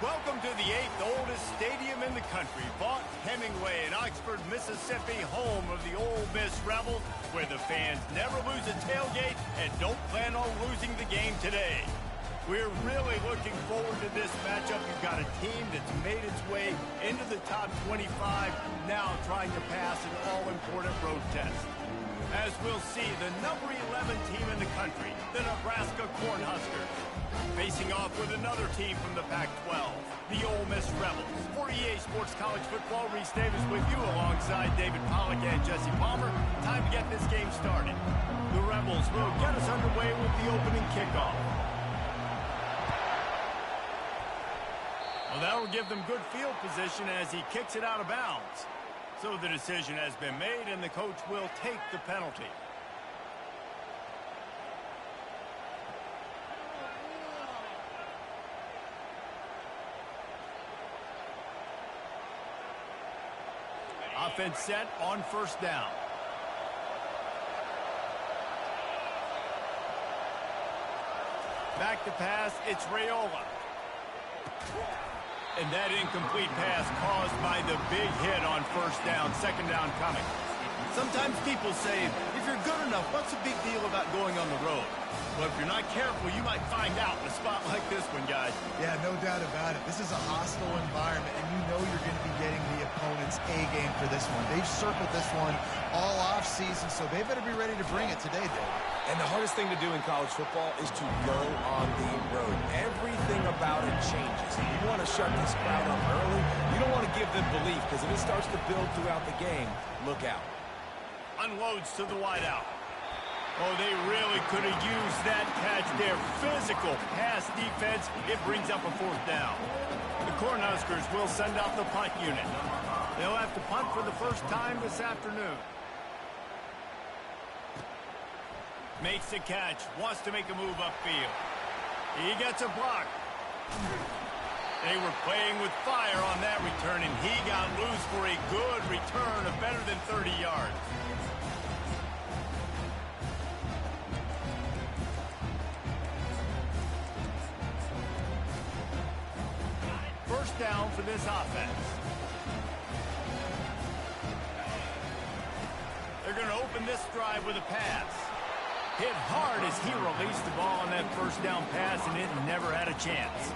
Welcome to the 8th oldest stadium in the country, Vaught Hemingway in Oxford, Mississippi, home of the Ole Miss Rebels, where the fans never lose a tailgate and don't plan on losing the game today. We're really looking forward to this matchup. You've got a team that's made its way into the top 25, now trying to pass an all-important road test. As we'll see, the number 11 team in the country, the Nebraska Cornhuskers, facing off with another team from the Pac-12, the Ole Miss Rebels. For EA Sports College Football, Reese Davis with you alongside David Pollack and Jesse Palmer. Time to get this game started. The Rebels will get us underway with the opening kickoff. Well, that will give them good field position as he kicks it out of bounds. So the decision has been made, and the coach will take the penalty. Offense set on first down. Back to pass, it's Raiola. And that incomplete pass caused by the big hit on first down, second down coming. Sometimes people say, if you're good enough, what's the big deal about going on the road? But if you're not careful, you might find out in a spot like this one, guys. Yeah, no doubt about it. This is a hostile environment, and you know you're going to be getting the opponent's A-game for this one. They've circled this one all off-season, so they better be ready to bring it today, Dave. And the hardest thing to do in college football is to go on the road. Everything about it changes. You want to shut this crowd up early. You don't want to give them belief, because if it starts to build throughout the game, look out. Unloads to the wideout. Oh, they really could have used that catch there. Physical pass defense. It brings up a fourth down. The Cornhuskers will send out the punt unit. They'll have to punt for the first time this afternoon. Makes the catch. Wants to make a move upfield. He gets a block. They were playing with fire on that return, and he got loose for a good return of better than 30 yards. First down for this offense. They're going to open this drive with a pass. Hit hard as he released the ball on that first down pass, and it never had a chance.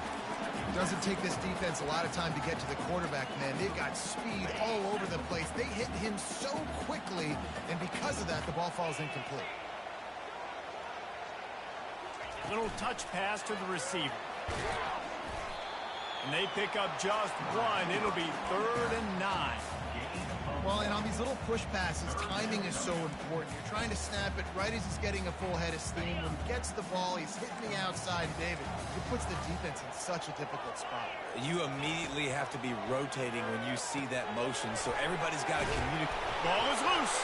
Doesn't take this defense a lot of time to get to the quarterback, man. They've got speed all over the place. They hit him so quickly, and because of that, the ball falls incomplete. Little touch pass to the receiver. And they pick up just one. It'll be 3rd and 9. Well, and on these little push passes, timing is so important. You're trying to snap it right as he's getting a full head of steam. When he gets the ball, he's hitting the outside, David. It puts the defense in such a difficult spot. You immediately have to be rotating when you see that motion, so everybody's got to communicate. Ball is loose.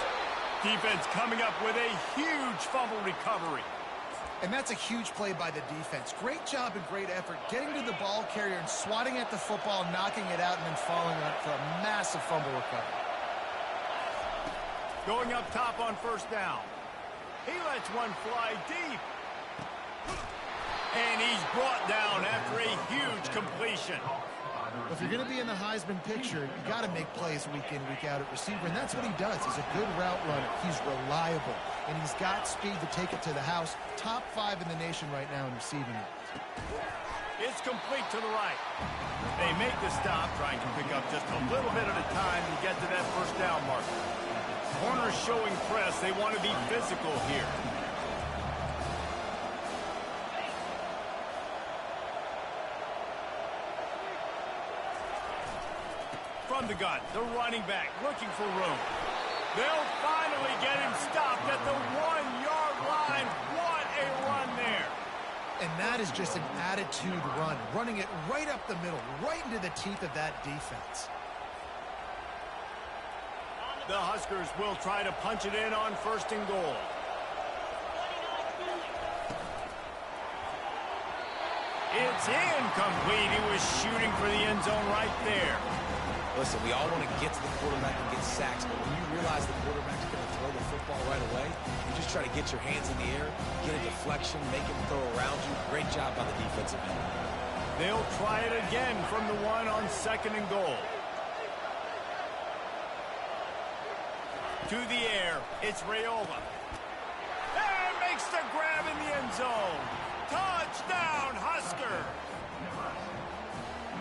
Defense coming up with a huge fumble recovery. And that's a huge play by the defense. Great job and great effort getting to the ball carrier and swatting at the football, knocking it out, and then following up for a massive fumble recovery. Going up top on first down. He lets one fly deep. And he's brought down after a huge completion. If you're going to be in the Heisman picture, you got to make plays week in, week out at receiver, and that's what he does. He's a good route runner. He's reliable, and he's got speed to take it to the house. Top 5 in the nation right now in receiving it. It's complete to the right. They make the stop, trying to pick up just a little bit at a time to get to that first down marker. Corners showing press. They want to be physical here. From the gun, the running back looking for room. They'll finally get him stopped at the 1-yard line. What a run there. And that is just an attitude run, running it right up the middle, right into the teeth of that defense. The Huskers will try to punch it in on 1st and goal. It's incomplete. He was shooting for the end zone right there. Listen, we all want to get to the quarterback and get sacks, but when you realize the quarterback's going to throw the football right away, you just try to get your hands in the air, get a deflection, make him throw around you. Great job by the defensive end. They'll try it again from the one on 2nd and goal. To the air, it's Raiola. And makes the grab in the end zone. Touchdown, Husker!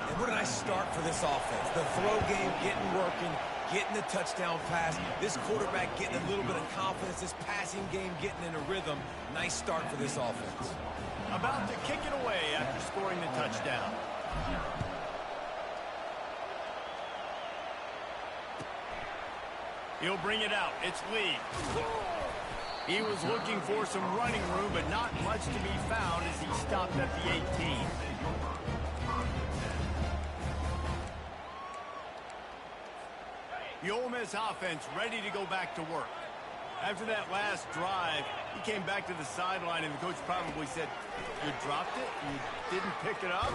And what a nice start for this offense. The throw game getting working, getting the touchdown pass. This quarterback getting a little bit of confidence. This passing game getting in a rhythm. Nice start for this offense. About to kick it away after scoring the touchdown. He'll bring it out. It's Lee. He was looking for some running room, but not much to be found as he stopped at the 18. The Ole Miss offense ready to go back to work. After that last drive, he came back to the sideline, and the coach probably said, "You dropped it? You didn't pick it up?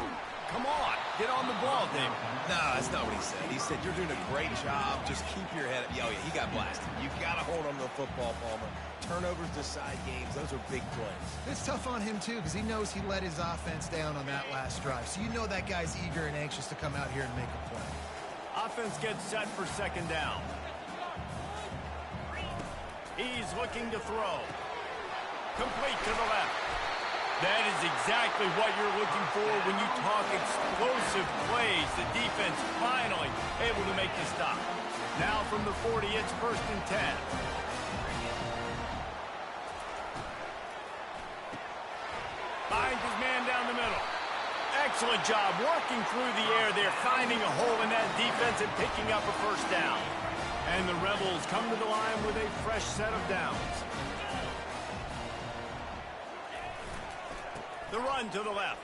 Come on, get on the ball, David." No, that's not what he said. He said, "You're doing a great job. Just keep your head up." Oh, yeah, he got blasted. You've got to hold on to the football, Palmer. Turnovers decide games. Those are big plays. It's tough on him, too, because he knows he let his offense down on that last drive. So you know that guy's eager and anxious to come out here and make a play. Offense gets set for 2nd down. He's looking to throw. Complete to the left. That is exactly what you're looking for when you talk explosive plays. The defense finally able to make the stop. Now from the 40, it's 1st and 10. Finds his man down the middle. Excellent job working through the air there, finding a hole in that defense and picking up a 1st down. And the Rebels come to the line with a fresh set of downs. The run to the left.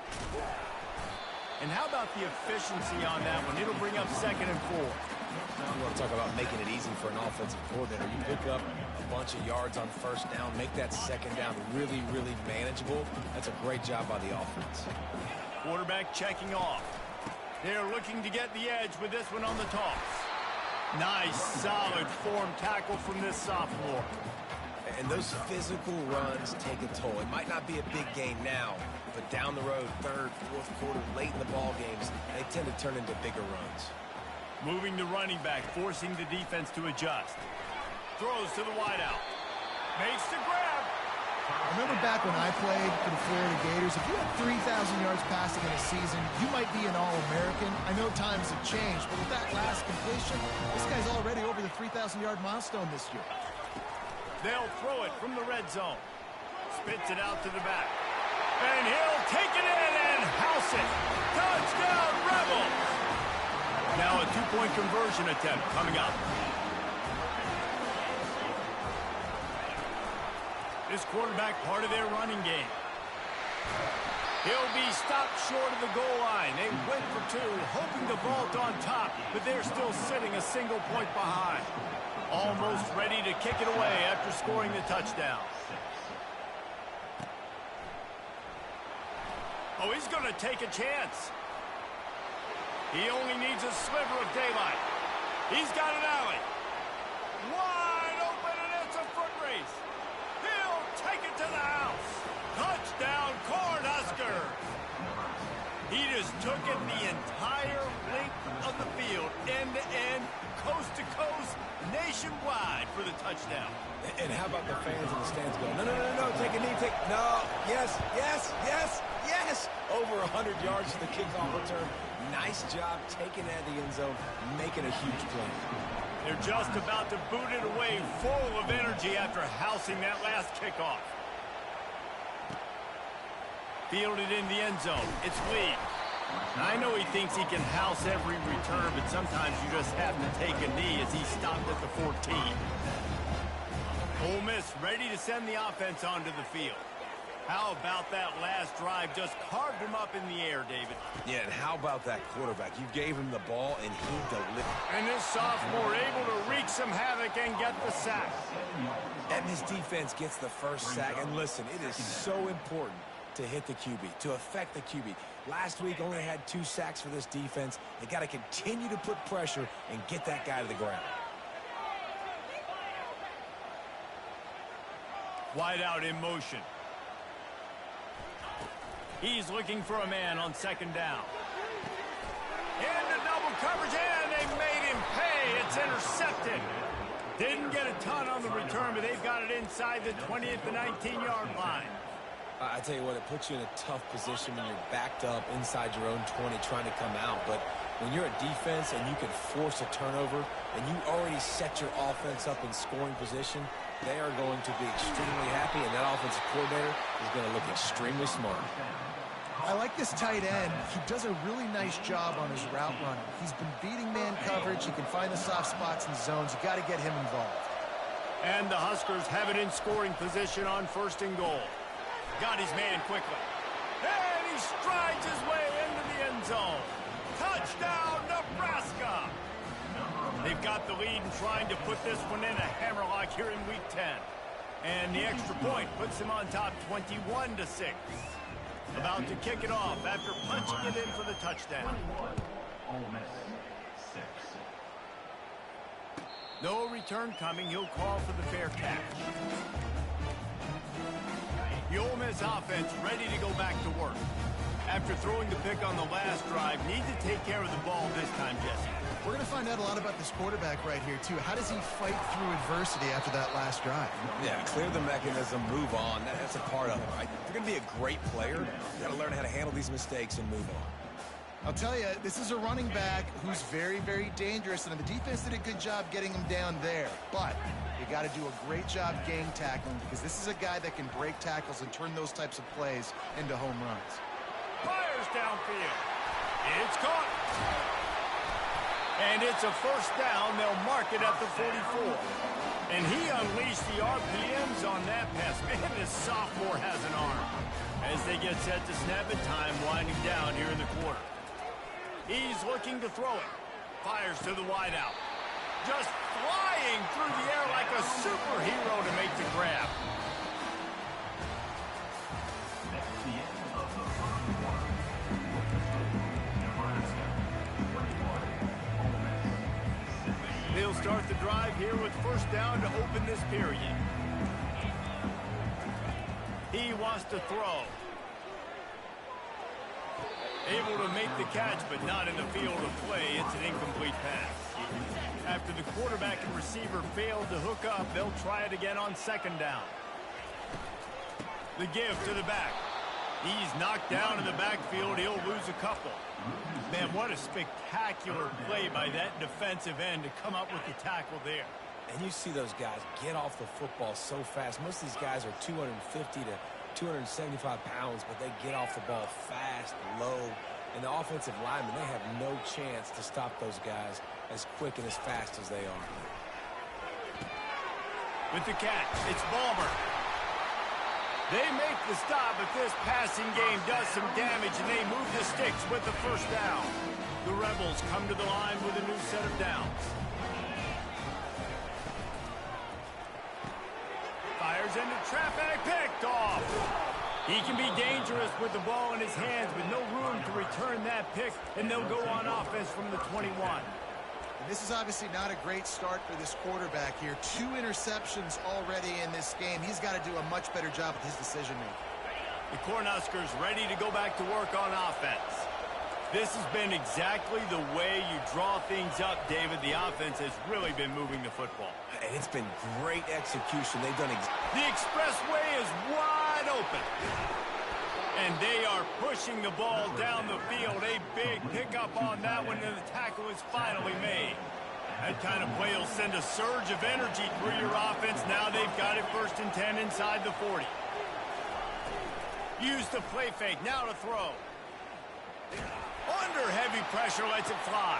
And how about the efficiency on that one? It'll bring up 2nd and 4. You want to talk about making it easy for an offensive coordinator. You pick up a bunch of yards on 1st down, make that 2nd down really, really manageable. That's a great job by the offense. Quarterback checking off. They're looking to get the edge with this one on the toss. Nice, solid form tackle from this sophomore. And those physical runs take a toll. It might not be a big game now, but down the road, 3rd, 4th quarter, late in the ball games, they tend to turn into bigger runs. Moving the running back, forcing the defense to adjust. Throws to the wideout. Makes the grab. I remember back when I played for the Florida Gators, if you had 3,000 yards passing in a season, you might be an All-American. I know times have changed, but with that last completion, this guy's already over the 3,000-yard milestone this year. They'll throw it from the red zone. Spits it out to the back. And he'll take it in and house it. Touchdown, Rebels! Now a 2-point conversion attempt coming up. This quarterback part of their running game. He'll be stopped short of the goal line. They went for 2, hoping to vault on top, but they're still sitting a single point behind. Almost ready to kick it away after scoring the touchdown. Oh, he's going to take a chance. He only needs a sliver of daylight. He's got an alley. Wide open, and it's a foot race. He'll take it to the house. Touchdown, Cornhusker. He just took it the entire length of the field, end-to-end, coast-to-coast, nationwide for the touchdown. And how about the fans in the stands going, no, take a knee, no, yes, yes, yes, yes. Over 100 yards to the kickoff return. Nice job taking that in the end zone, making a huge play. They're just about to boot it away, full of energy after housing that last kickoff. Fielded in the end zone. It's Lee. I know he thinks he can house every return, but sometimes you just have to take a knee as he stopped at the 14. Ole Miss ready to send the offense onto the field. How about that last drive? Just carved him up in the air, David. Yeah, and how about that quarterback? You gave him the ball, and he delivered. And this sophomore able to wreak some havoc and get the sack. And this defense gets the first sack. And listen, it is so important to hit the QB, to affect the QB. Last week only had 2 sacks for this defense. They got to continue to put pressure and get that guy to the ground. Wide out in motion. He's looking for a man on second down. Into double coverage, and they made him pay. It's intercepted. Didn't get a ton on the return, but they've got it inside the 20 at the 19-yard line. I tell you what, it puts you in a tough position when you're backed up inside your own 20 trying to come out. But when you're a defense and you can force a turnover and you already set your offense up in scoring position, they are going to be extremely happy, and that offensive coordinator is going to look extremely smart. I like this tight end. He does a really nice job on his route running. He's been beating man coverage. He can find the soft spots and zones. You got to get him involved. And the Huskers have it in scoring position on first and goal. Got his man quickly. And he strides his way into the end zone. Touchdown, Nebraska! They've got the lead and trying to put this one in a hammerlock here in Week 10. And the extra point puts them on top 21-6. About to kick it off after punching it in for the touchdown. No return coming. He'll call for the fair catch. The Ole Miss offense ready to go back to work. After throwing the pick on the last drive, need to take care of the ball this time, Jesse. We're going to find out a lot about this quarterback right here, too. How does he fight through adversity after that last drive? Yeah, clear the mechanism, move on. That's a part of it, right? If you're going to be a great player, you got to learn how to handle these mistakes and move on. I'll tell you, this is a running back who's very, very dangerous, and the defense did a good job getting him down there. But you got to do a great job gang tackling, because this is a guy that can break tackles and turn those types of plays into home runs. Fires downfield. It's caught. And it's a first down. They'll mark it at the 44. And he unleashed the RPMs on that pass. Man, this sophomore has an arm. As they get set to snap it, time winding down here in the quarter. He's looking to throw it. Fires to the wideout. Just flying through the air like a superhero to make the grab. They'll start the drive here with first down to open this period. He wants to throw. Able to make the catch, but not in the field of play. It's an incomplete pass. After the quarterback and receiver failed to hook up, they'll try it again on second down. The give to the back. He's knocked down in the backfield. He'll lose a couple. Man, what a spectacular play by that defensive end to come up with the tackle there. And you see those guys get off the football so fast. Most of these guys are 250 to 275 pounds, but they get off the ball fast, low. And the offensive linemen, they have no chance to stop those guys as quick and as fast as they are. With the catch, it's Balmer. They make the stop, but this passing game does some damage, and they move the sticks with the first down. The Rebels come to the line with a new set of downs. Fires into traffic, picked off. He can be dangerous with the ball in his hands, but no room to return that pick, and they'll go on offense from the 21. And this is obviously not a great start for this quarterback here. 2 interceptions already in this game. He's got to do a much better job with his decision-making. The Cornhuskers ready to go back to work on offense. This has been exactly the way you draw things up, David. The offense has really been moving the football. And it's been great execution. They've done the expressway is wide open. And they are pushing the ball down the field. A big pickup on that one, and the tackle is finally made. That kind of play will send a surge of energy through your offense. Now they've got it first and 10 inside the 40. Use the play fake. Now to throw. Under heavy pressure, lets it fly.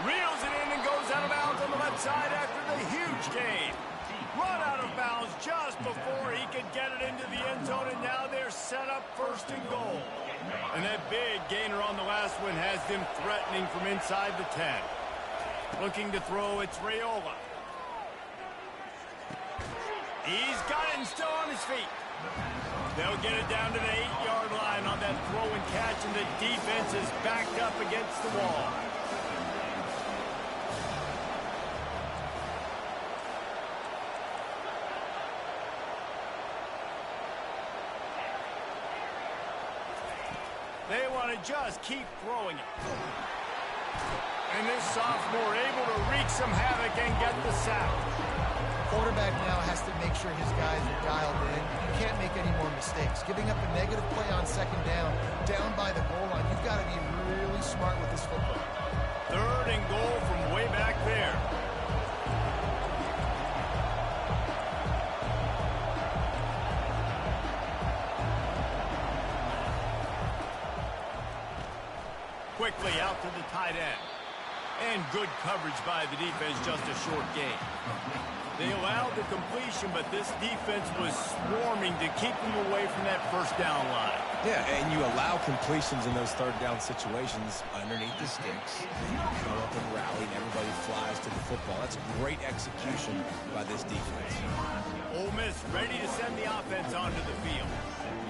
Reels it in and goes out of bounds on the left side after the huge gain. Run out of bounds just before he could get it into the end zone, and now they're set up first and goal. And that big gainer on the last one has them threatening from inside the 10. Looking to throw, it's Raiola. He's got it and still on his feet. They'll get it down to the 8-yard line on that throw and catch, and the defense is backed up against the wall. They want to just keep throwing it. And this sophomore able to wreak some havoc and get the sack. Quarterback now has to make sure his guys are dialed in. You can't make any more mistakes. Giving up a negative play on second down by the goal line, you've got to be really smart with this football. 3rd and goal from way back there. Quickly out to the tight end. And good coverage by the defense, just a short gain. They allowed the completion, but this defense was swarming to keep them away from that first down line. Yeah, and you allow completions in those 3rd down situations underneath the sticks. You come up and rally, and everybody flies to the football. That's great execution by this defense. Ole Miss ready to send the offense onto the field.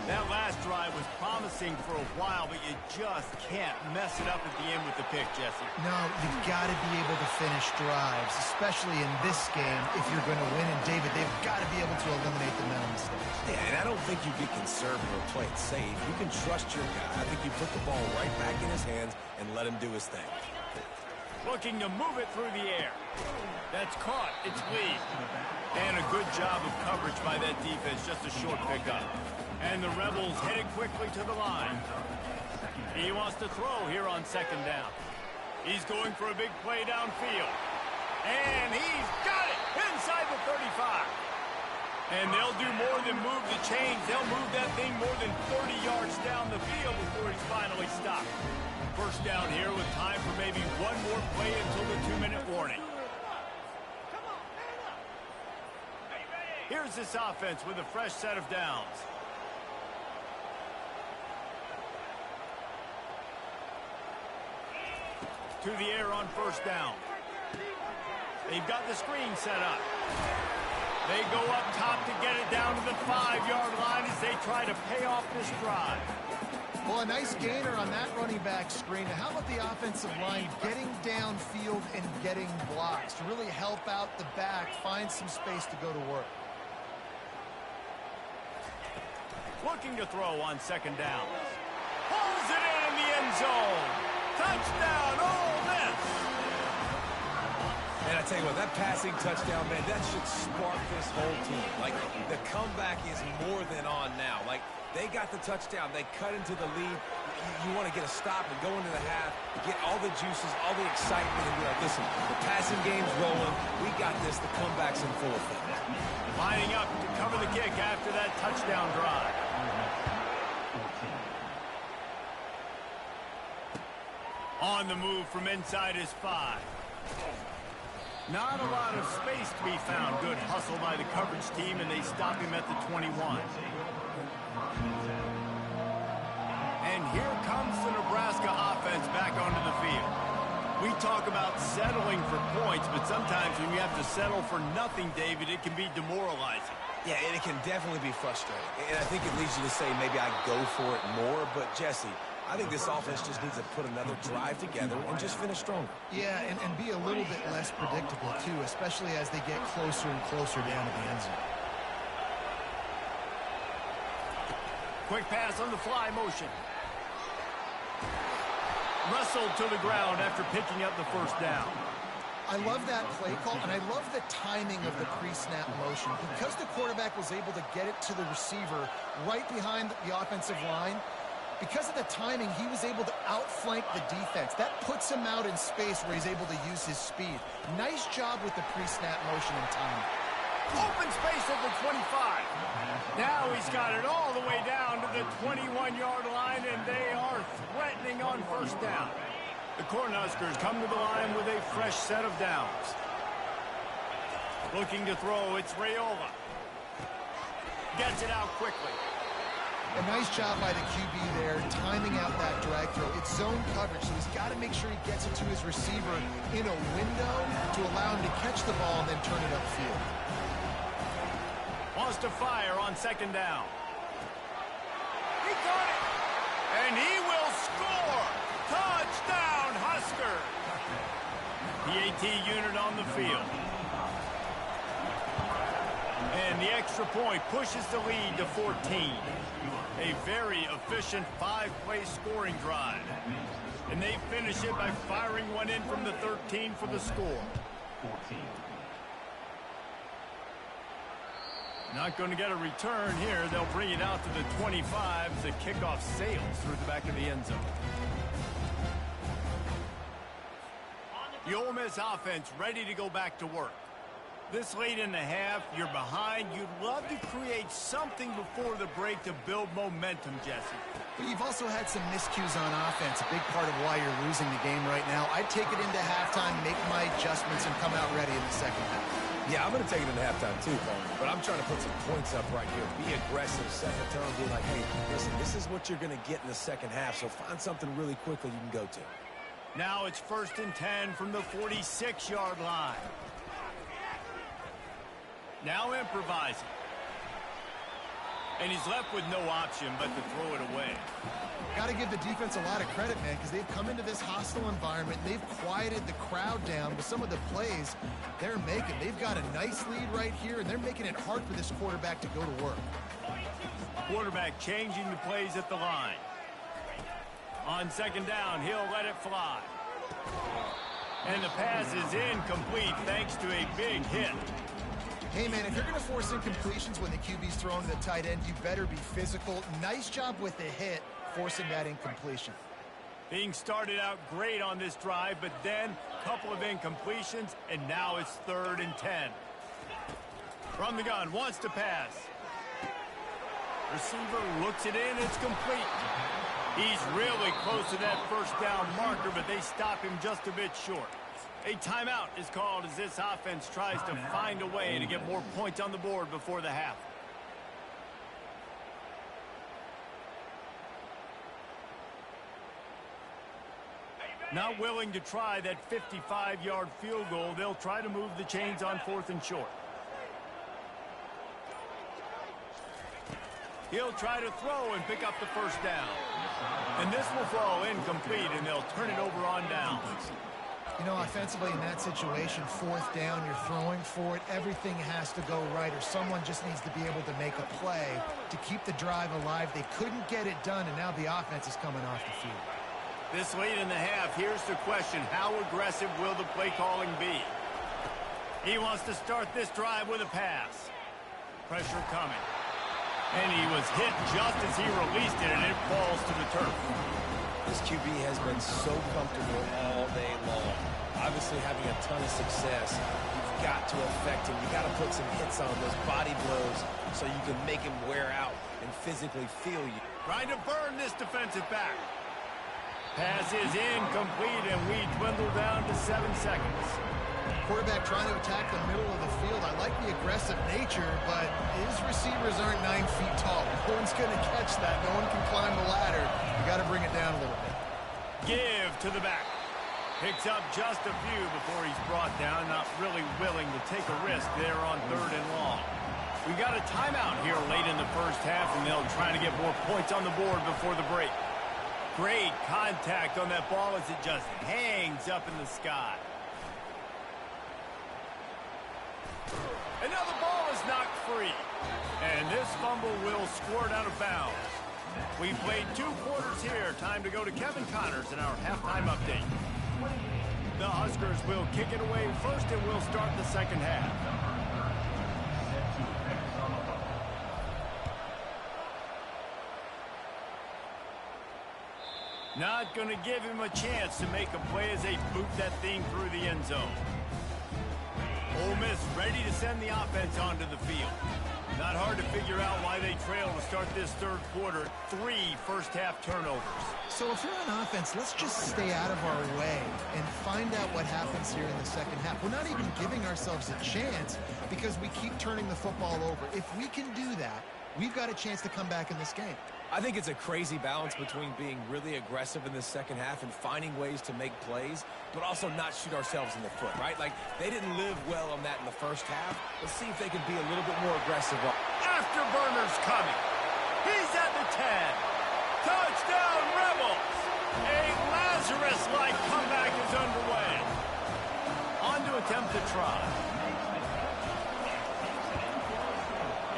That last drive was promising for a while, but you just can't mess it up at the end with the pick, Jesse. No, you've got to be able to finish drives, especially in this game if you're going to win. And, David, they've got to be able to eliminate the mental mistakes. Yeah, and I don't think you get conservative or play it safe. You can trust your guy. I think you put the ball right back in his hands and let him do his thing. Looking to move it through the air. That's caught. It's Lee. And a good job of coverage by that defense. Just a short pickup. And the Rebels headed quickly to the line. He wants to throw here on 2nd down. He's going for a big play downfield. And he's got it inside the 35. And they'll do more than move the chains. They'll move that thing more than 30 yards down the field before he's finally stopped. 1st down here with time for maybe one more play until the 2-minute warning. Here's this offense with a fresh set of downs. To the air on 1st down. They've got the screen set up. They go up top to get it down to the 5-yard line as they try to pay off this drive. Well, a nice gainer on that running back screen. Now, how about the offensive line getting downfield and getting blocks to really help out the back, find some space to go to work? Looking to throw on 2nd down. Pulls it in the end zone. Touchdown, Ole Miss! And I tell you what, that passing touchdown, man, that should spark this whole team. Like, the comeback is more than on now. Like, they got the touchdown. They cut into the lead. You want to get a stop and go into the half, get all the juices, all the excitement, and be like, listen, the passing game's rolling. We got this. The comeback's in full effect. Lining up to cover the kick after that touchdown drive. On the move from inside his 5. Not a lot of space to be found. Good hustle by the coverage team, and they stop him at the 21. And here comes the Nebraska offense back onto the field. We talk about settling for points, but sometimes when you have to settle for nothing, David, it can be demoralizing. Yeah, and it can definitely be frustrating. And I think it leads you to say maybe I go for it more. But, Jesse, I think this offense just needs to put another drive together and just finish stronger. Yeah, and be a little bit less predictable, too, especially as they get closer and closer down to the end zone. Quick pass on the fly motion. Wrestled to the ground after picking up the 1st down. I love that play call, and I love the timing of the pre-snap motion. Because the quarterback was able to get it to the receiver right behind the offensive line, because of the timing, he was able to outflank the defense. That puts him out in space where he's able to use his speed. Nice job with the pre-snap motion and timing. Open space at the 25. Now he's got it all the way down to the 21-yard line, and they are threatening on 1st down. The Cornhuskers come to the line with a fresh set of downs. Looking to throw, it's Raiola. Gets it out quickly. A nice job by the QB there, timing out that drag throw. It's zone coverage, so he's got to make sure he gets it to his receiver in a window to allow him to catch the ball and then turn it upfield. Wants to fire on 2nd down. He got it! And he will score! Touchdown, Husker! PAT unit on the field. And the extra point pushes the lead to 14. A very efficient 5-play scoring drive. And they finish it by firing one in from the 13 for the score. 14. Not going to get a return here. They'll bring it out to the 25 as the kickoff sails through the back of the end zone. The Ole Miss offense ready to go back to work. This late in the half, you're behind. You'd love to create something before the break to build momentum, Jesse. But you've also had some miscues on offense, a big part of why you're losing the game right now. I'd take it into halftime, make my adjustments, and come out ready in the second half. Yeah, I'm going to take it into halftime too, Tony. But I'm trying to put some points up right here. Be aggressive, set the tone, be like, hey, listen, this is what you're going to get in the second half, so find something really quickly you can go to. Now it's 1st and 10 from the 46-yard line. Now improvising. And he's left with no option but to throw it away. Got to give the defense a lot of credit, man, because they've come into this hostile environment. They've quieted the crowd down with some of the plays they're making. They've got a nice lead right here, and they're making it hard for this quarterback to go to work. Quarterback changing the plays at the line. On 2nd down, he'll let it fly. And the pass is incomplete thanks to a big hit. Hey, man, if you're going to force incompletions when the QB's throwing to the tight end, you better be physical. Nice job with the hit, forcing that incompletion. Being started out great on this drive, but then a couple of incompletions, and now it's 3rd and 10. From the gun, wants to pass. Receiver looks it in, it's complete. He's really close to that 1st down marker, but they stop him just a bit short. A timeout is called as this offense tries to find a way to get more points on the board before the half. Not willing to try that 55-yard field goal, they'll try to move the chains on 4th and short. He'll try to throw and pick up the 1st down. And this will fall incomplete, and they'll turn it over on downs. You know, offensively in that situation, 4th down, you're throwing for it. Everything has to go right, or someone just needs to be able to make a play to keep the drive alive. They couldn't get it done, and now the offense is coming off the field. This late in the half, here's the question. How aggressive will the play calling be? He wants to start this drive with a pass. Pressure coming. And he was hit just as he released it, and it falls to the turf. This QB has been so comfortable all day long. Obviously having a ton of success. You've got to affect him. You've got to put some hits on those body blows so you can make him wear out and physically feel you. Trying to burn this defensive back. Pass is incomplete, and we dwindle down to 7 seconds. Quarterback trying to attack the middle of the field. I like the aggressive nature, but his receivers aren't 9 feet tall. No one's going to catch that. No one can climb the ladder. You got to bring it down a little bit. Give to the back. Picks up just a few before he's brought down. Not really willing to take a risk there on 3rd and long. We got a timeout here late in the 1st half, and they'll try to get more points on the board before the break. Great contact on that ball as it just hangs up in the sky. And now the ball is knocked free. And this fumble will squirt out of bounds. We've played 2 quarters here. Time to go to Kevin Connors in our halftime update. The Huskers will kick it away first, and we'll start the second half. Not going to give him a chance to make a play as they boot that thing through the end zone. Ole Miss ready to send the offense onto the field. Not hard to figure out why they trail to start this 3rd quarter. 3 first-half turnovers. So if you're on offense, let's just stay out of our way and find out what happens here in the second half. We're not even giving ourselves a chance because we keep turning the football over. If we can do that, we've got a chance to come back in this game. I think it's a crazy balance between being really aggressive in the second half and finding ways to make plays, but also not shoot ourselves in the foot, right? Like, they didn't live well on that in the 1st half. Let's see if they can be a little bit more aggressive. Afterburner's coming. He's at the 10. Touchdown, Rebels! A Lazarus-like comeback is underway. On to attempt to try.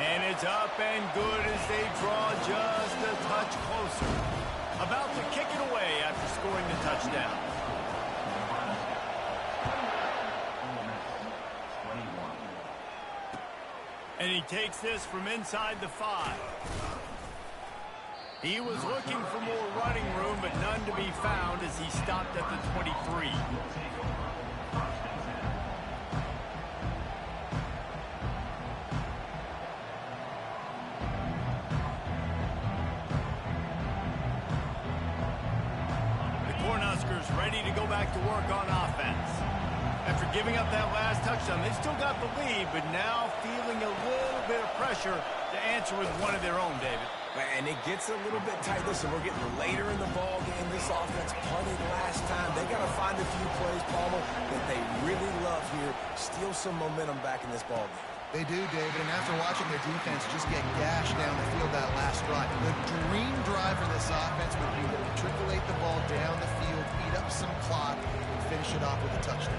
And It's up and good as they draw just a touch closer. About to kick it away after scoring the touchdown. And he takes this from inside the 5. He was looking for more running room, but none to be found as he stopped at the 23. Ready to go back to work on offense. After giving up that last touchdown, they still got the lead, but now feeling a little bit of pressure to answer with one of their own, David. And it gets a little bit tight. Listen, we're getting later in the ball game. This offense punted last time. They got to find a few plays, Palmer, that they really love here. Steal some momentum back in this ball game. They do, David, and after watching their defense just get gashed down the field that last drive, the dream drive for this offense would be to matriculate the ball down the field, eat up some clock, and finish it off with a touchdown.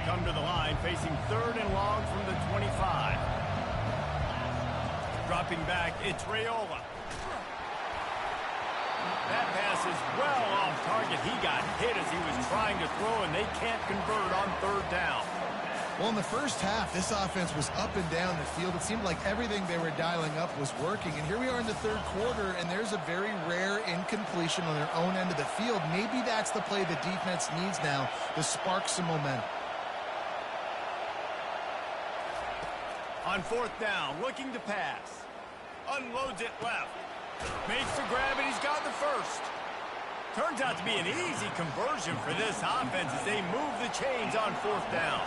Come to the line, facing 3rd and long from the 25. Dropping back, it's Raiola. That pass is well off target. He got hit as he was trying to throw, and they can't convert on 3rd down. Well, in the first half, this offense was up and down the field. It seemed like everything they were dialing up was working. And here we are in the 3rd quarter, and there's a very rare incompletion on their own end of the field. Maybe that's the play the defense needs now to spark some momentum. On 4th down, looking to pass. Unloads it left. Makes the grab, and he's got the first. Turns out to be an easy conversion for this offense as they move the chains on 4th down.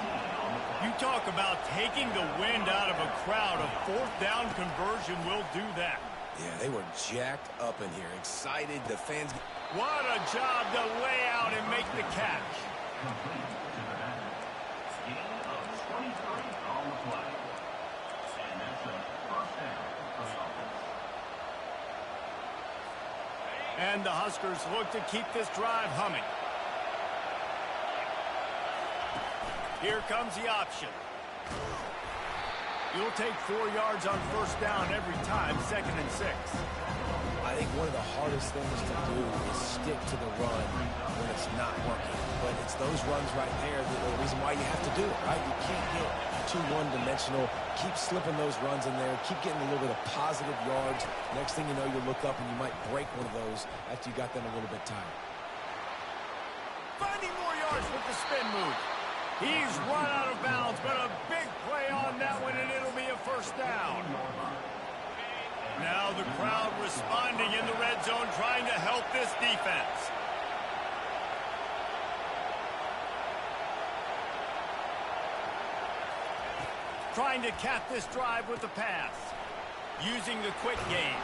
You talk about taking the wind out of a crowd. A 4th down conversion will do that. Yeah, they were jacked up in here. Excited. The fans. What a job to lay out and make the catch. And the Huskers look to keep this drive humming. Here comes the option. You'll take 4 yards on 1st down every time, 2nd and 6. I think one of the hardest things to do is stick to the run when it's not working. But it's those runs right there that are the reason why you have to do it, right? You can't get too one-dimensional. Keep slipping those runs in there. Keep getting a little bit of positive yards. Next thing you know, you look up and you might break one of those after you got them a little bit tired. Finding more yards with the spin move. He's run out of bounds, but a big play on that one, and it'll be a 1st down. Now the crowd responding in the red zone, trying to help this defense. Trying to cap this drive with the pass. Using the quick game.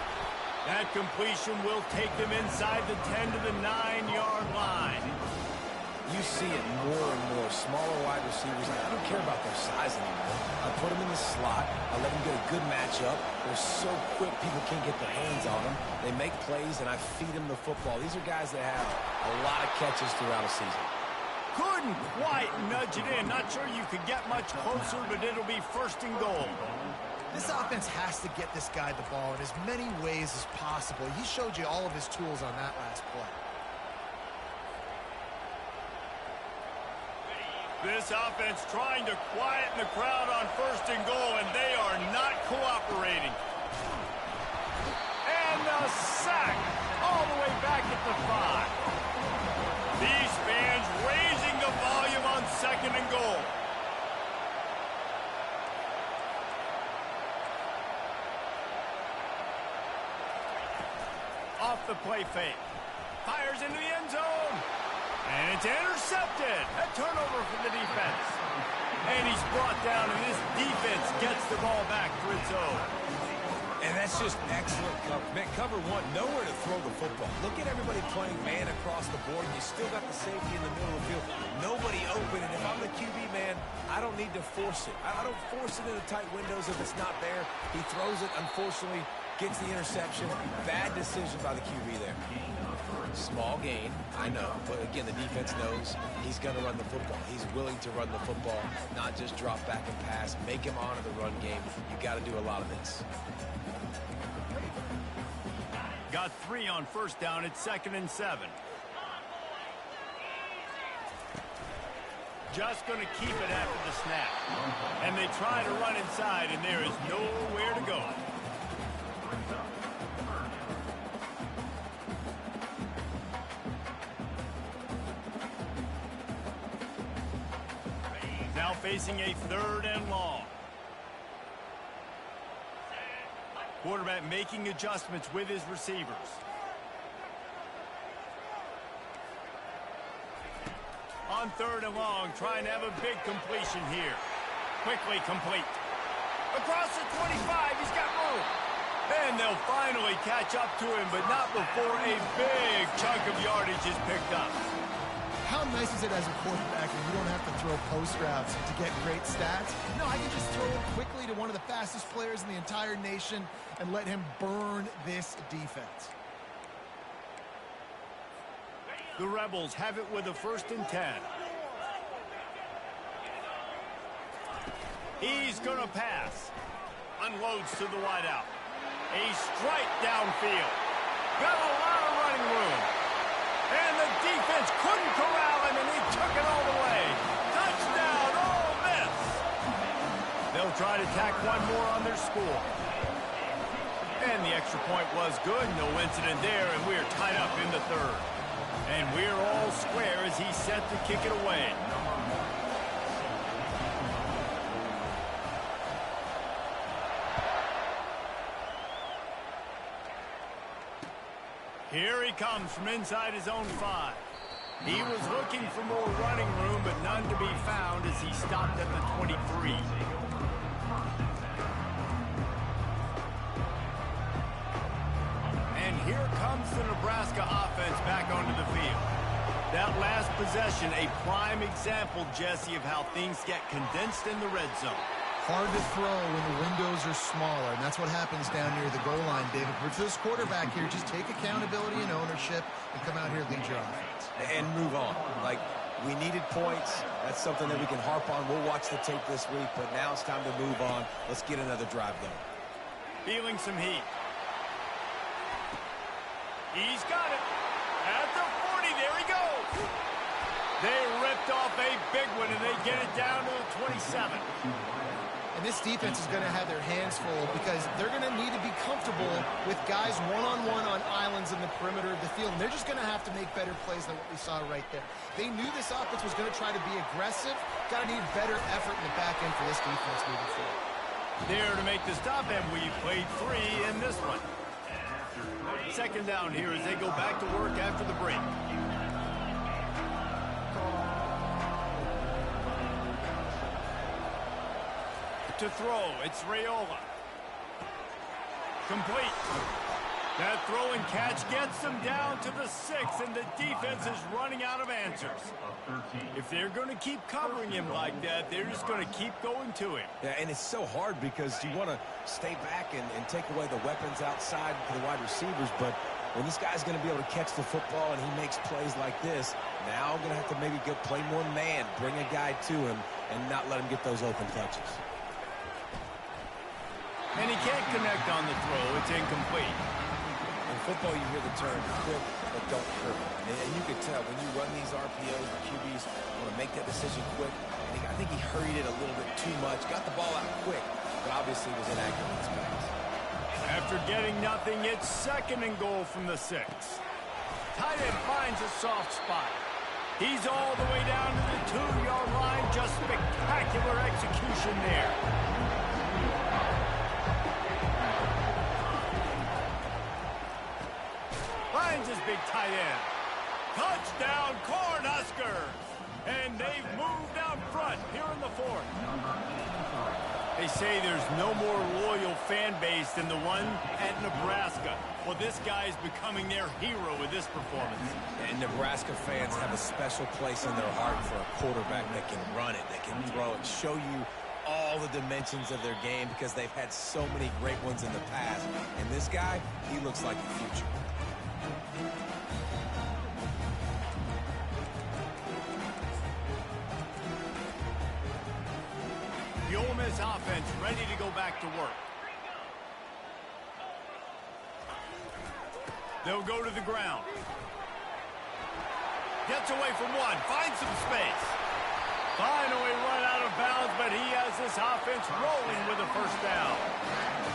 That completion will take them inside the 10 to the 9-yard line. You see it more and more. Smaller wide receivers. I don't care about their size anymore. I put them in the slot. I let them get a good matchup. They're so quick, people can't get their hands on them. They make plays, and I feed them the football. These are guys that have a lot of catches throughout a season. Couldn't quite nudge it in. Not sure you could get much closer, but it'll be 1st and goal. This offense has to get this guy the ball in as many ways as possible. He showed you all of his tools on that last play. This offense trying to quieten the crowd on 1st and goal, and they are not cooperating. And the sack all the way back at the 5. These fans raising the volume on 2nd and goal. Off the play fake. Fires into the end zone. And it's intercepted. A turnover for the defense. And he's brought down, and this defense gets the ball back for its own. And that's just excellent cover. Man, cover one, nowhere to throw the football. Look at everybody playing man across the board. You still got the safety in the middle of the field. Nobody open. And if I'm the QB, man, I don't need to force it. I don't force it into tight windows if it's not there. He throws it, unfortunately, gets the interception. Bad decision by the QB there. Small gain, I know. But, again, the defense knows he's going to run the football. He's willing to run the football, not just drop back and pass. Make him honor the run game. You got to do a lot of this. Got 3 on first down at 2nd and 7. Just going to keep it after the snap. And they try to run inside, and there is nowhere to go. Now facing a 3rd and long. Quarterback making adjustments with his receivers. On 3rd and long, trying to have a big completion here. Quickly complete. Across the 25, he's got room. And they'll finally catch up to him, but not before a big chunk of yardage is picked up. How nice is it as a quarterback when you don't have to throw post routes to get great stats? No, I can just throw it quickly to one of the fastest players in the entire nation and let him burn this defense. The Rebels have it with a 1st and 10. He's going to pass. Unloads to the wideout. A strike downfield. Got a lot of running room. And the defense couldn't corral him, and he took it all the way. Touchdown, Ole Miss. They'll try to tack one more on their score. And the extra point was good. No incident there, and we're tied up in the 3rd. And we're all square as he's set to kick it away. Here he comes from inside his own 5. He was looking for more running room, but none to be found as he stopped at the 23. And here comes the Nebraska offense back onto the field. That last possession, a prime example, Jesse, of how things get condensed in the red zone. Hard to throw when the windows are smaller, and that's what happens down near the goal line, David. But for this quarterback here, just take accountability and ownership and come out here and lead your offense. And move on. Like, we needed points. That's something that we can harp on. We'll watch the tape this week, but now it's time to move on. Let's get another drive going. Feeling some heat. He's got it. At the 40, there he goes. They ripped off a big one, and they get it down to the 27. And this defense is going to have their hands full because they're going to need to be comfortable with guys one-on-one on islands in the perimeter of the field. And they're just going to have to make better plays than what we saw right there. They knew this offense was going to try to be aggressive. Got to need better effort in the back end for this defense moving forward. There to make the stop, and we played 3 in this one. 2nd down here as they go back to work after the break. To throw, it's Raiola. Complete. That throw and catch gets them down to the 6, and the defense is running out of answers. If they're going to keep covering him like that, they're just going to keep going to him. Yeah, and it's so hard because you want to stay back and take away the weapons outside for the wide receivers, but when this guy's going to be able to catch the football and he makes plays like this, now I'm going to have to maybe go play more man, bring a guy to him, and not let him get those open touches. And he can't connect on the throw. It's incomplete. In football, you hear the term quick, but don't hurt. And you can tell when you run these RPOs, the QBs want to make that decision quick. And I think he hurried it a little bit too much. Got the ball out quick, but obviously was inaccurate in his pass. After getting nothing, it's 2nd and goal from the 6. Tight end finds a soft spot. He's all the way down to the 2-yard line. Just spectacular execution there. Finds his big tight end. Touchdown, Cornhuskers! And they've moved out front here in the 4th. They say there's no more loyal fan base than the one at Nebraska. Well, this guy is becoming their hero with this performance. And Nebraska fans have a special place in their heart for a quarterback that can run it, that can throw it, show you all the dimensions of their game because they've had so many great ones in the past. And this guy, he looks like the future. The Ole Miss offense ready to go back to work. They'll go to the ground. Gets away from one, finds some space. Finally run out of bounds, but he has this offense rolling with a first down.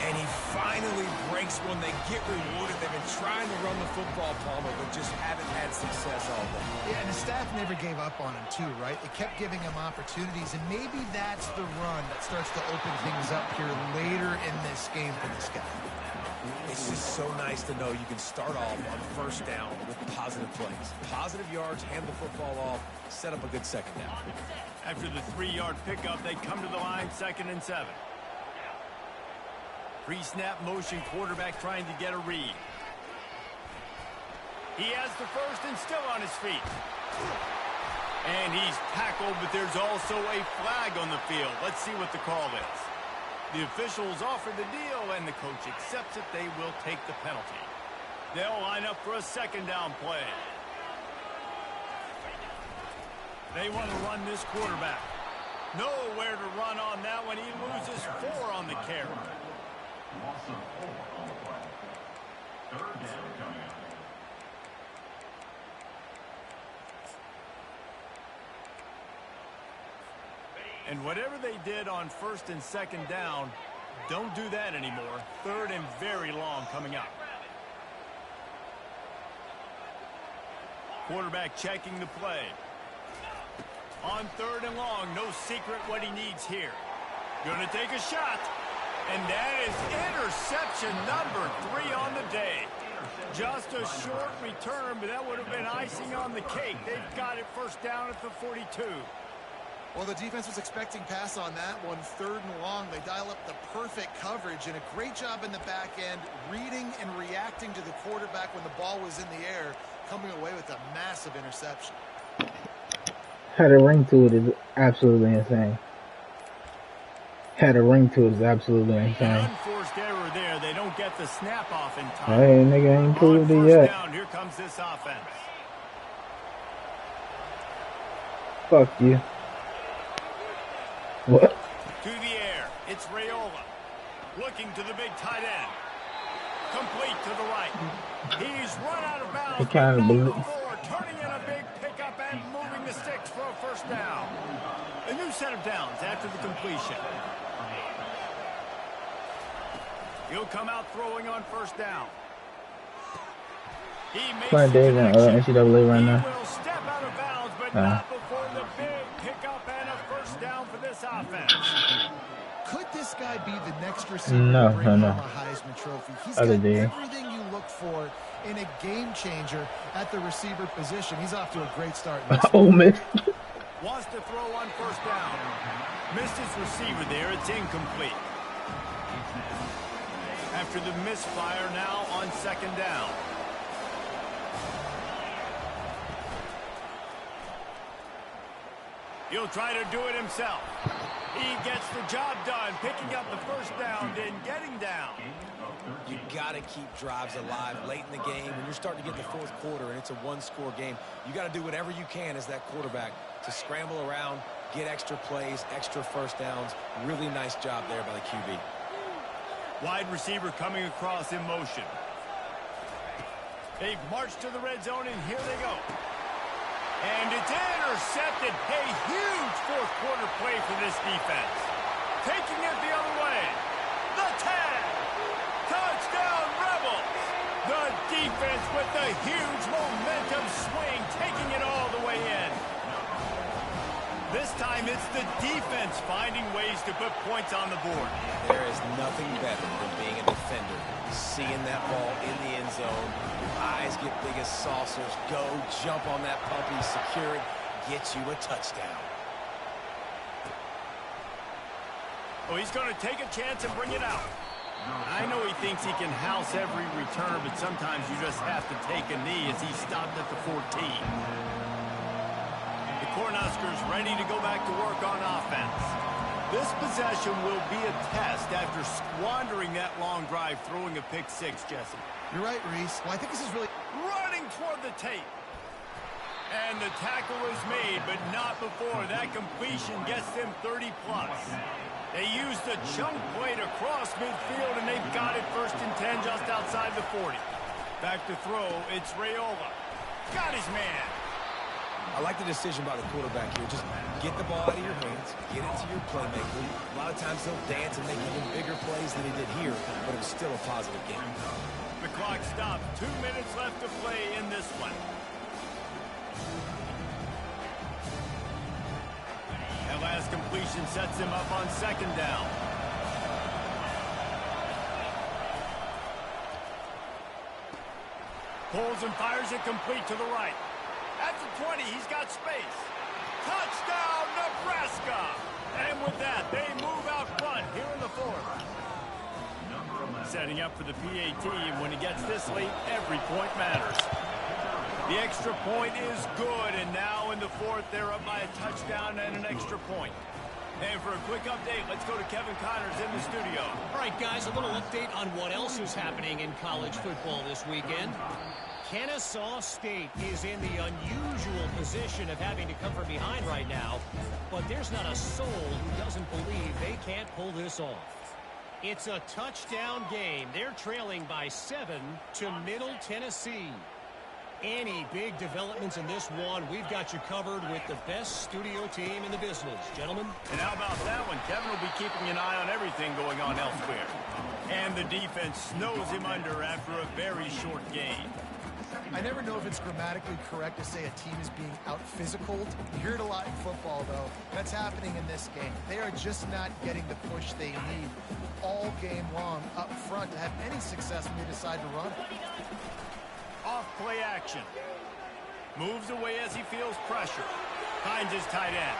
And he finally breaks when they get rewarded. They've been trying to run the football, Palmer, but just haven't had success all day. Yeah, and the staff never gave up on him, too, right? They kept giving him opportunities, and maybe that's the run that starts to open things up here later in this game for this guy. It's just so nice to know you can start off on first down with positive plays. Positive yards, hand the football off, set up a good second down. After the 3-yard pickup, they come to the line, 2nd and 7. Pre-snap motion, quarterback trying to get a read. He has the first and still on his feet. And he's tackled, but there's also a flag on the field. Let's see what the call is. The officials offer the deal, and the coach accepts it. They will take the penalty. They'll line up for a 2nd down play. They want to run this quarterback. Nowhere to run on that one. He loses 4 on the carry. And whatever they did on 1st and 2nd down, don't do that anymore. 3rd and very long coming up. Quarterback checking the play. On 3rd and long, no secret what he needs here. Going to take a shot. And that is interception number 3 on the day. Just a short return, but that would have been icing on the cake. They've got it first down at the 42. Well, the defense was expecting pass on that one, 3rd and long. They dial up the perfect coverage and a great job in the back end, reading and reacting to the quarterback when the ball was in the air, coming away with a massive interception. Had a ring to it is absolutely insane. Had a ring to it is absolutely insane. Unforced error there. They don't get the snap off in time. Hey, nigga ain't proved it yet. Down, here comes this offense. Fuck you. What? To the air. It's Raiola. Looking to the big tight end. Complete to the right. He's run out of bounds. He kind of Turning in a big pickup and moving the sticks for a first down. A new set of downs after the completion. He'll come out throwing on first down. He makes playing Dave in NCAA right now. He will step out of bounds, but not before the big pickup and a first down for this offense. Could this guy be the next receiver No, to bring home a Heisman Trophy? He's got everything you look for in a game changer at the receiver position. He's off to a great start. Oh, man. Wants to throw on first down. Missed his receiver there. It's incomplete. After the misfire, now on 2nd down. He'll try to do it himself. He gets the job done, picking up the first down and getting down. You got to keep drives alive late in the game. When you're starting to get the 4th quarter and it's a 1-score game, you got to do whatever you can as that quarterback to scramble around, get extra plays, extra first downs. Really nice job there by the QB. Wide receiver coming across in motion. They've marched to the red zone, and here they go. And it's intercepted. A huge 4th quarter play for this defense. Taking it the other way. The tag. Touchdown, Rebels. The defense with the huge momentum swing, taking it all the way in. This time it's the defense finding ways to put points on the board. There is nothing better than being a defender. Seeing that ball in the end zone. Eyes get big as saucers. Go, jump on that puppy, secure it, get you a touchdown. Oh, he's going to take a chance and bring it out. I know he thinks he can house every return, but sometimes you just have to take a knee as he stopped at the 14. The Cornhuskers ready to go back to work on offense. This possession will be a test after squandering that long drive, throwing a pick six, Jesse. You're right, Reese. Well, I think this is really... Running toward the tape. And the tackle is made, but not before that completion gets them 30-plus. They used the chunk play to cross midfield, and they've got it 1st and 10 just outside the 40. Back to throw, it's Raiola. Got his man. I like the decision by the quarterback here. Just get the ball out of your hands, get it to your playmaker. A lot of times they'll dance and make even bigger plays than he did here, but it was still a positive game. The clock stops. 2 minutes left to play in this one. That last completion sets him up on 2nd down. Pulls and fires it complete to the right. At the 20, he's got space. Touchdown, Nebraska! And with that, they move out front here in the 4th. Setting up for the PAT, and when he gets this late, every point matters. The extra point is good, and now in the 4th, they're up by a touchdown and an extra point. And for a quick update, let's go to Kevin Connors in the studio. All right, guys, a little update on what else is happening in college football this weekend. Kennesaw State is in the unusual position of having to come from behind right now, but there's not a soul who doesn't believe they can't pull this off. It's a touchdown game. They're trailing by 7 to Middle Tennessee. Any big developments in this one, we've got you covered with the best studio team in the business. Gentlemen? And how about that one? Kevin will be keeping an eye on everything going on elsewhere. And the defense snows him under after a very short game. I never know if it's grammatically correct to say a team is being out-physicaled. You hear it a lot in football, though. That's happening in this game. They are just not getting the push they need all game long up front to have any success when they decide to run it. Off play action. Moves away as he feels pressure. Finds his tight end.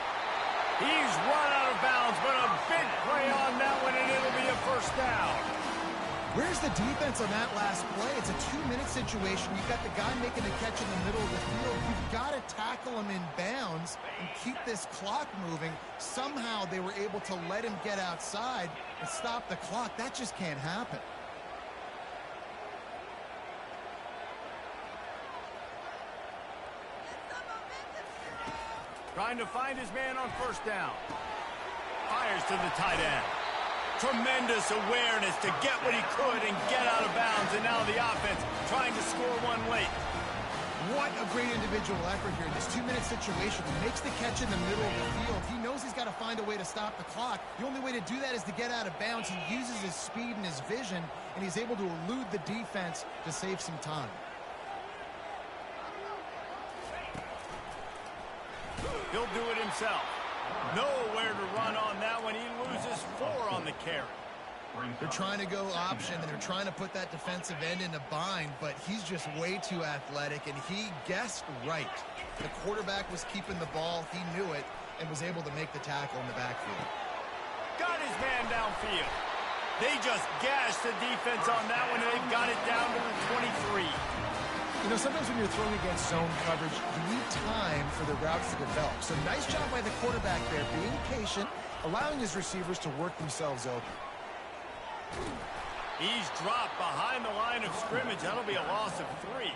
He's run out of bounds, but a big play on that one, and it'll be a 1st down. Where's the defense on that last play? It's a 2-minute situation. You've got the guy making the catch in the middle of the field. You've got to tackle him in bounds and keep this clock moving. Somehow they were able to let him get outside and stop the clock. That just can't happen. Trying to find his man on 1st down. Fires to the tight end. Tremendous awareness to get what he could and get out of bounds. And now the offense trying to score one late. What a great individual effort here in this 2-minute situation. He makes the catch in the middle of the field. He knows he's got to find a way to stop the clock. The only way to do that is to get out of bounds. He uses his speed and his vision, and he's able to elude the defense to save some time. He'll do it himself. Nowhere to run on that one. He loses 4 on the carry. They're trying to go option, and they're trying to put that defensive end in a bind, but he's just way too athletic, and he guessed right. The quarterback was keeping the ball. He knew it and was able to make the tackle in the backfield. Got his man downfield. They just gashed the defense on that one, and they've got it down to the 23. You know, sometimes when you're throwing against zone coverage, you need time for the routes to develop. So nice job by the quarterback there, being patient, allowing his receivers to work themselves open. He's dropped behind the line of scrimmage. That'll be a loss of 3.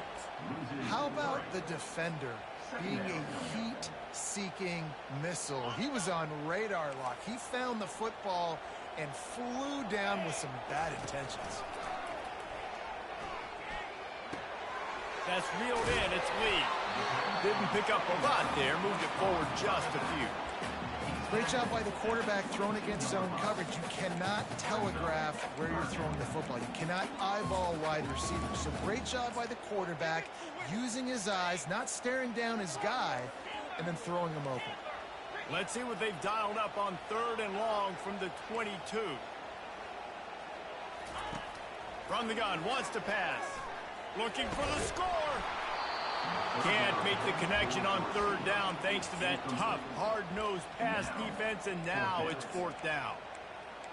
How about the defender being a heat-seeking missile? He was on radar lock. He found the football and flew down with some bad intentions. That's reeled in. It's Lee. Didn't pick up a lot there. Moved it forward just a few. Great job by the quarterback thrown against zone coverage. You cannot telegraph where you're throwing the football. You cannot eyeball wide receivers. So great job by the quarterback using his eyes, not staring down his guy, and then throwing him open. Let's see what they've dialed up on 3rd and long from the 22. From the gun, wants to pass. Looking for the score. Can't make the connection on 3rd down thanks to that tough, hard-nosed pass defense, and now it's 4th down.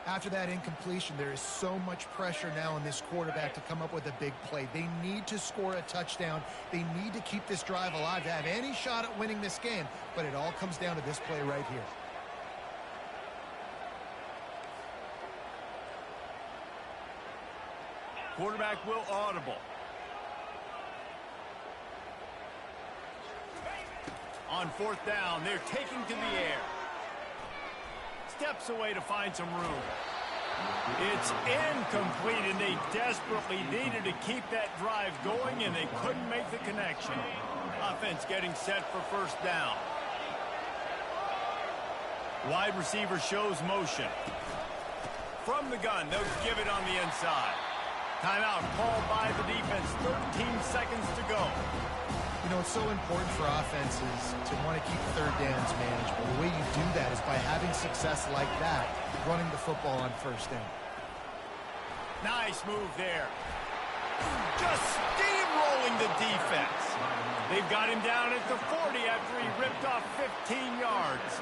After that incompletion, there is so much pressure now on this quarterback to come up with a big play. They need to score a touchdown. They need to keep this drive alive to have any shot at winning this game, but it all comes down to this play right here. Quarterback will audible. On fourth down, they're taking to the air. Steps away to find some room. It's incomplete, and they desperately needed to keep that drive going, and they couldn't make the connection. Offense getting set for first down. Wide receiver shows motion. From the gun, they'll give it on the inside. Timeout called by the defense. 13 seconds to go. You know, it's so important for offenses to want to keep third downs manageable. The way you do that is by having success like that, running the football on first down. Nice move there. Just steamrolling the defense. They've got him down at the 40 after he ripped off 15 yards.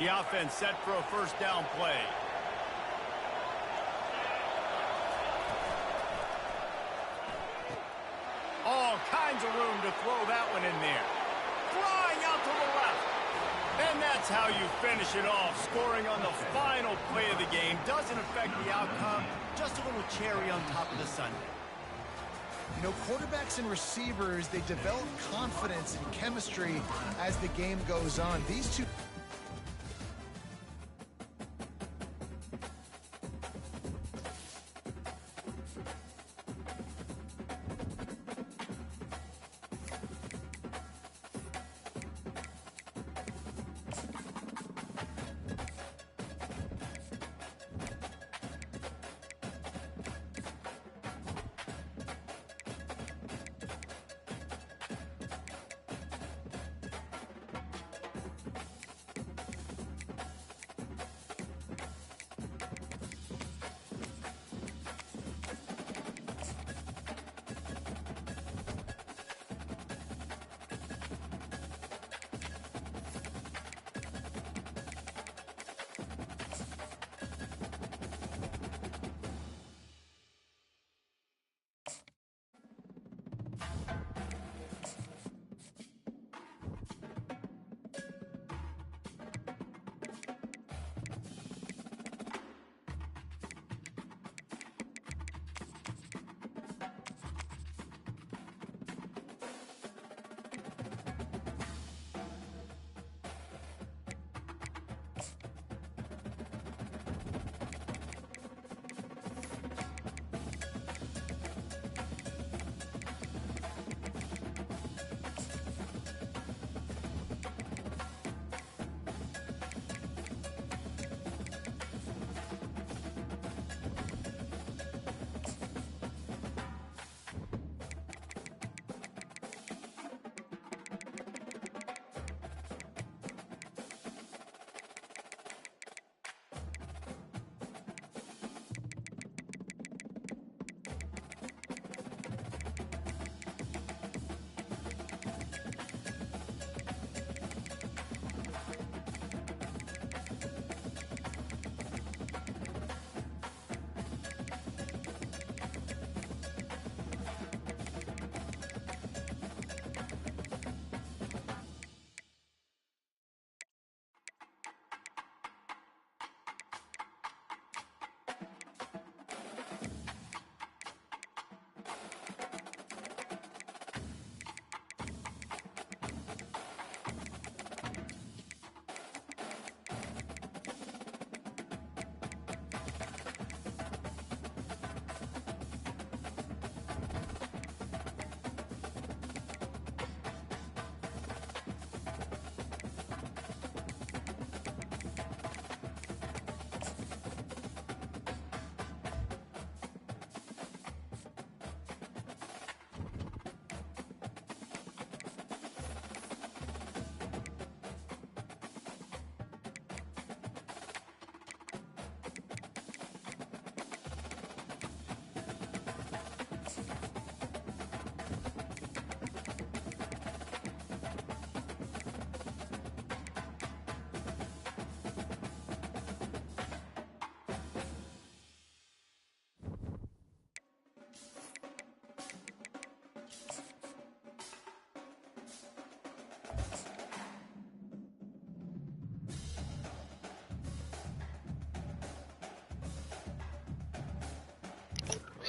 The offense set for a first down play. All kinds of room to throw that one in there. Flying out to the left. And that's how you finish it off. Scoring on the final play of the game doesn't affect the outcome. Just a little cherry on top of the sundae. You know, quarterbacks and receivers, they develop confidence and chemistry as the game goes on. These two...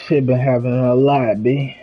Shit been happening a lot, B.